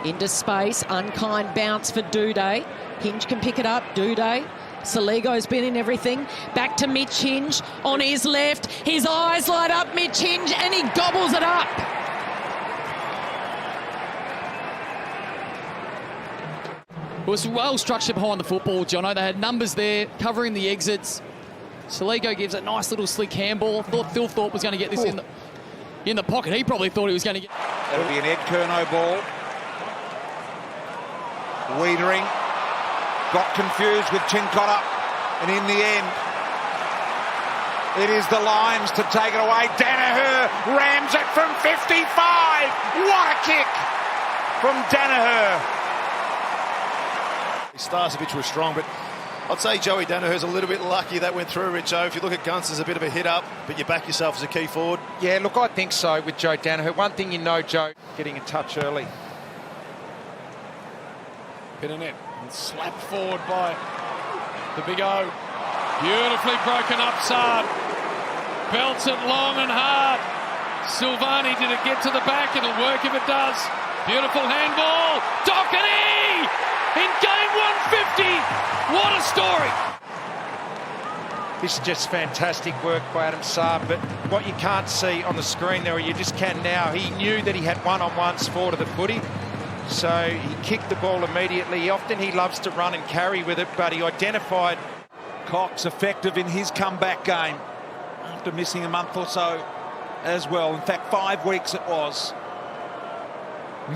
Into space, unkind bounce for Duday. Hinge can pick it up, Duday. Saligo's been in everything. Back to Mitch Hinge on his left. His eyes light up, Mitch Hinge, and he gobbles it up. It was well structured behind the football, Jono. They had numbers there covering the exits. Saligo gives a nice little slick handball. Phil thought was going to get this in the pocket. He probably thought he was going to get... That'll be an Ed Curnow ball. Wiedering got confused with Chincotta, and in the end, it is the Lions to take it away. Daniher rams it from 55. What a kick from Daniher. Starcevic was strong, but I'd say Joey Daniher's a little bit lucky that went through, Richo. If you look at Guns, a bit of a hit up, but you back yourself as a key forward. Yeah, look, I think so with Joe Daniher. One thing you know, Joe, getting in touch early. Bit of net and slapped forward by the Big O. Beautifully broken up, Saab. Belts it long and hard. Silvani, did it get to the back? It'll work if it does. Beautiful handball. Docherty in game 150. What a story. This is just fantastic work by Adam Saab, but what you can't see on the screen there, or you just can now, he knew that he had one-on-ones forward of the footy. So he kicked the ball immediately. Often he loves to run and carry with it, but he identified Cox effective in his comeback game after missing a month or so as well. In fact, 5 weeks it was.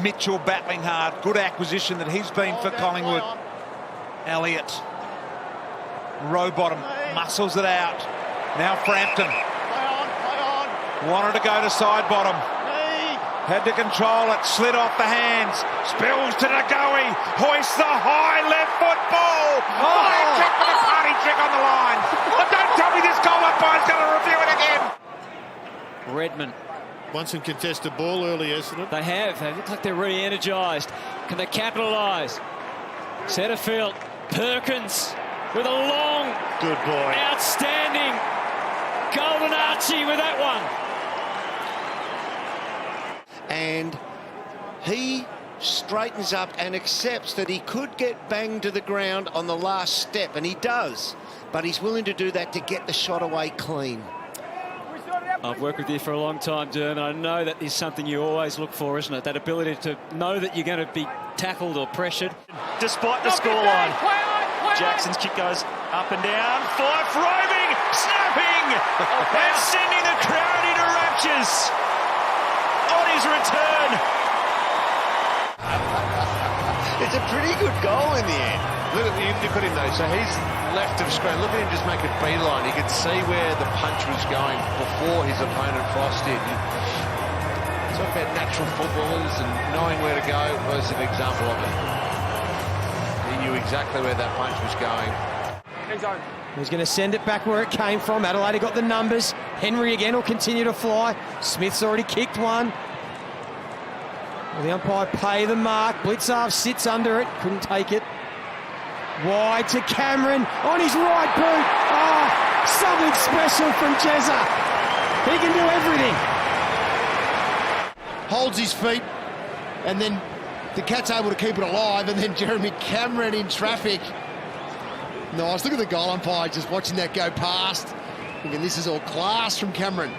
Mitchell battling hard. Good acquisition that he's been for Collingwood. Elliott. Row bottom. Muscles it out. Now Frampton. Wanted to go to side bottom. Had to control it, slid off the hands, spills to Ngoe, hoists the high left foot ball. Flag check for the party trick on the line. But don't tell me this goal umpire's going to review it again. Redmond. Won some contested ball earlier, isn't it? They have. They look like they're really energised. Can they capitalise? Setterfield. Perkins with a long, good boy, outstanding golden Archie with that one. And he straightens up and accepts that he could get banged to the ground on the last step, and he does, but he's willing to do that to get the shot away clean. I've worked with you for a long time, Derm, and I know that is something you always look for, isn't it? That ability to know that you're going to be tackled or pressured. Despite the scoreline, Jackson's kick goes up and down. Fife roving, snapping, and sending the crowd into raptures. On his return. It's a pretty good goal in the end. Look at him though, so he's left of screen. Look at him just make a beeline. You could see where the punch was going before his opponent Frost did. Talk about natural footballers and knowing where to go was an example of it. He knew exactly where that punch was going. He's going to send it back where it came from. Adelaide got the numbers. Henry again will continue to fly. Smith's already kicked one. Well, the umpire pay the mark. Blitzarv sits under it. Couldn't take it. Wide to Cameron on his right boot. Oh, something special from Jezza. He can do everything. Holds his feet, and then the Cat's able to keep it alive, and then Jeremy Cameron in traffic. Nice. Look at the goal umpire just watching that go past. Thinking this is all class from Cameron.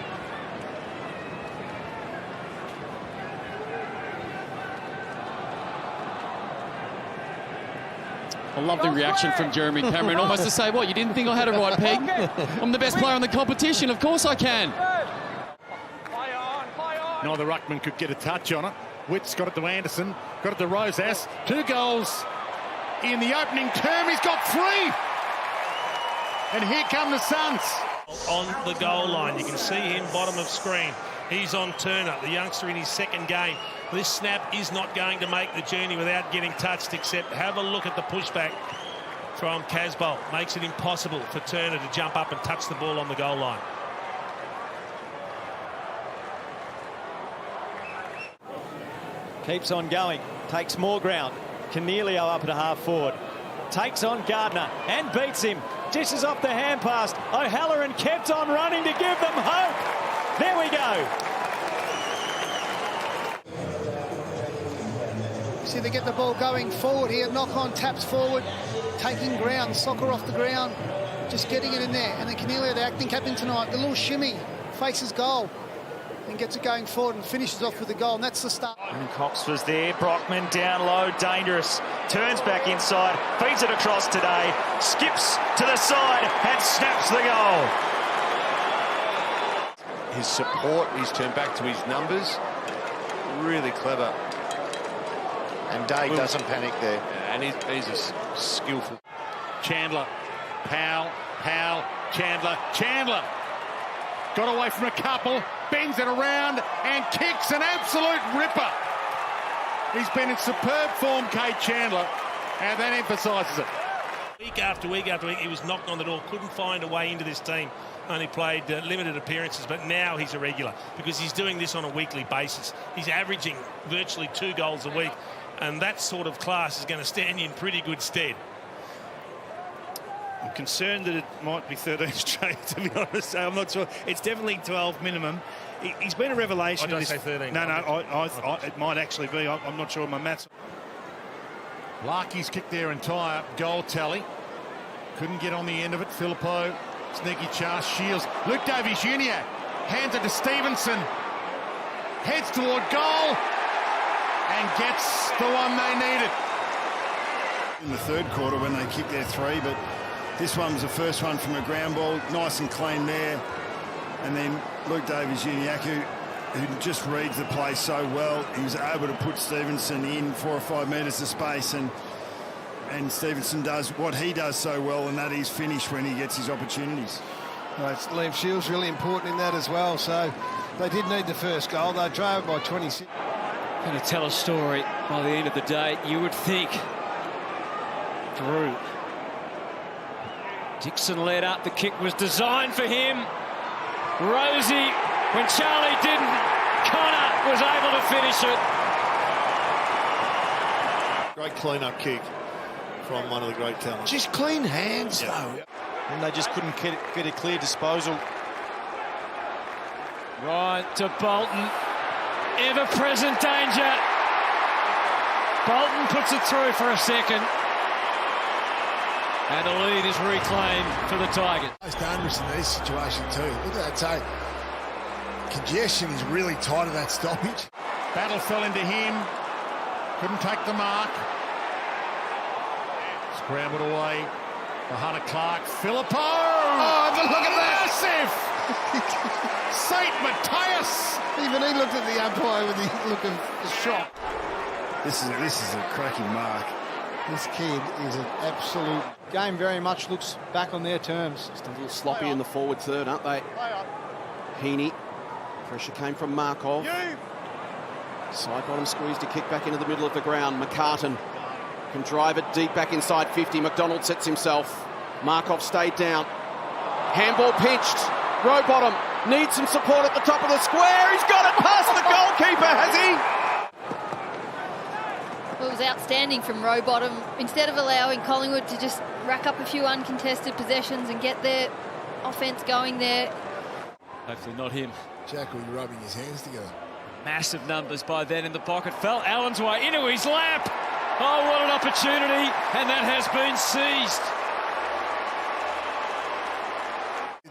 I love the reaction from Jeremy Cameron, almost to say, what, you didn't think I had a right peg? I'm the best player in the competition, of course I can. Neither ruckman could get a touch on it. Witt's got it to Anderson, got it to Rosas. 2 goals in the opening term. He's got 3. And here come the Suns. On the goal line, you can see him bottom of screen. He's on Turner, the youngster in his second game. This snap is not going to make the journey without getting touched, except have a look at the pushback from Casbolt. Makes it impossible for Turner to jump up and touch the ball on the goal line. Keeps on going, takes more ground. Cornelio up at a half forward. Takes on Gardner and beats him. Dishes off the hand pass. O'Halloran kept on running to give them hope. There we go. See, they get the ball going forward here, knock-on taps forward, taking ground, soccer off the ground, just getting it in there. And then Cornelia, the acting captain tonight, the little shimmy, faces goal and gets it going forward and finishes off with the goal, and that's the start. And Cox was there, Brockman down low, dangerous, turns back inside, feeds it across today, skips to the side and snaps the goal. His support, he's turned back to his numbers. Really clever. And Day doesn't panic there. Yeah, and he's a skillful. Chandler, Powell, Chandler. Got away from a couple, bends it around and kicks an absolute ripper. He's been in superb form, Kade Chandler, and that emphasises it. Week after week after week, he was knocked on the door, couldn't find a way into this team. Only played limited appearances, but now he's a regular because he's doing this on a weekly basis. He's averaging virtually 2 goals a week, and that sort of class is going to stand you in pretty good stead. I'm concerned that it might be 13 straight, to be honest. I'm not sure. It's definitely 12 minimum. He's been a revelation. I don't say 13. No, it might actually be. I'm not sure of my maths. Larky's kicked their entire goal tally. Couldn't get on the end of it. Filippo, sneaky chance, Shields. Luke Davies Jr. hands it to Stevenson. Heads toward goal and gets the one they needed. In the third quarter when they kicked their 3, but this one was the first one from a ground ball, nice and clean there. And then Luke Davies Jr., who just reads the play so well, he was able to put Stevenson in 4 or 5 metres of space, and Stevenson does what he does so well, and that is finish when he gets his opportunities. Right, Liam Shields really important in that as well, so they did need the first goal. They drove by 26. Going to tell a story by the end of the day, you would think. Drew. Dixon led up, the kick was designed for him. Rozee, when Charlie didn't, Connor was able to finish it. Great clean-up kick from one of the great talents. Just clean hands, though. And they just couldn't get a clear disposal. Right to Bolton. Ever-present danger. Bolton puts it through for a second. And the lead is reclaimed for the Tigers. Most dangerous in this situation too. Look at that tape. Congestion is really tight at that stoppage. Battle fell into him. Couldn't take the mark. Scrambled away. For Hunter Clark. Filippo! Oh, but look at that! Massive! Saint Mattaes! Even he looked at the umpire with the look of shock. This is a cracking mark. This kid is an absolute... Game very much looks back on their terms. Just a little sloppy in the forward third, aren't they? Heaney. Pressure came from Markov. Side bottom squeeze to kick back into the middle of the ground. McCartan can drive it deep back inside 50. McDonald sets himself. Markov stayed down. Handball pinched. Row bottom needs some support at the top of the square. He's got it past the goalkeeper, has he? It was outstanding from row bottom. Instead of allowing Collingwood to just rack up a few uncontested possessions and get their offence going there. Hopefully not him. Jack will be rubbing his hands together. Massive numbers by then in the pocket. Fell Allen's way into his lap. Oh, what an opportunity. And that has been seized.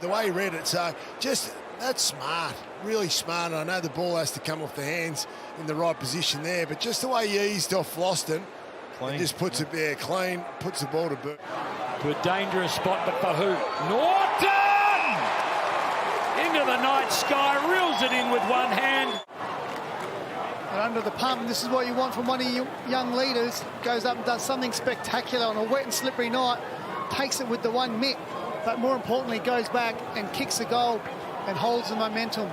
The way he read it, so just that's smart, really smart. And I know the ball has to come off the hands in the right position there, but just the way he eased off Floston, and just puts it there clean, puts the ball to boot. To a dangerous spot, but for who? Norton! Into the night sky, reels it in with one hand. And under the pump, and this is what you want from one of your young leaders. Goes up and does something spectacular on a wet and slippery night, takes it with the one mitt, but more importantly goes back and kicks the goal and holds the momentum.